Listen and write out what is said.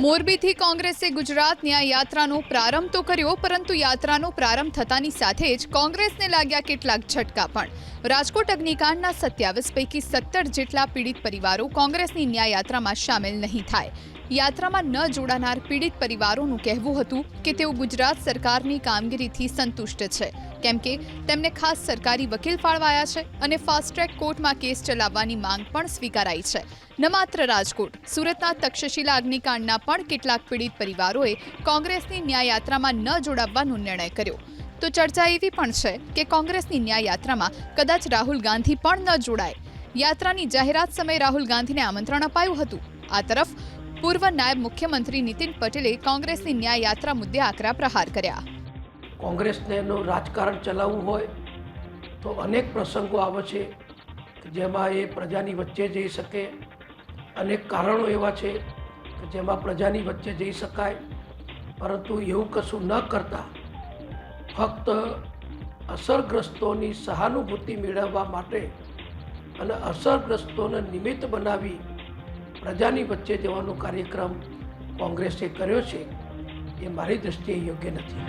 મોરબીથી કોંગ્રેસે ગુજરાત ન્યાય યાત્રાનો પ્રારંભ તો કર્યો, પરંતુ યાત્રાનો પ્રારંભ થતાની સાથે જ કોંગ્રેસને લાગ્યા કેટલાક ઝટકા પણ। રાજકોટ અગ્નિકાંડના 27 પૈકી 17 જેટલા પીડિત પરિવારો કોંગ્રેસની ન્યાય યાત્રામાં સામેલ નહીં થાય। યાત્રામાં ન જોડાનાર પીડિત પરિવારોનું કહેવું હતું કે તેઓ ગુજરાત સરકારની કામગીરીથી સંતુષ્ટ છે, કેમ કે તેમને ખાસ સરકારી વકીલ ફાળવાયા છે અને ફાસ્ટ ટ્રેક કોર્ટમાં કેસ ચલાવવાની માંગ પણ સ્વીકારાઈ છે। ન માત્ર રાજકોટ, સુરતના તક્ષશિલા અગ્નિકાંડના પણ કેટલાક પીડિત પરિવારોએ કોંગ્રેસની ન્યાય યાત્રામાં ન જોડાવવાનો નિર્ણય કર્યો। તો ચર્ચા એવી પણ છે કે કોંગ્રેસની ન્યાય યાત્રામાં કદાચ રાહુલ ગાંધી પણ ન જોડાય। યાત્રાની જાહેરાત સમયે રાહુલ ગાંધીને આમંત્રણ અપાયું હતું। આ તરફ પૂર્વ નાયબ મુખ્યમંત્રી નીતિન પટેલે કોંગ્રેસની ન્યાય યાત્રા મુદ્દે આકરા પ્રહાર કર્યા। કોંગ્રેસને રાજકારણ ચલાવવું હોય તો અનેક પ્રસંગો આવે છે જેમાં એ પ્રજાની વચ્ચે જઈ શકે। અનેક કારણો એવા છે કે જેમાં પ્રજાની વચ્ચે જઈ શકાય, પરંતુ એવું કશું ન કરતા ફક્ત અસરગ્રસ્તોની સહાનુભૂતિ મેળવવા માટે અને અસરગ્રસ્તોને નિમિત્ત બનાવી પ્રજાની વચ્ચે જવાનો કાર્યક્રમ કોંગ્રેસે કર્યો છે, એ મારી દૃષ્ટિએ યોગ્ય નથી।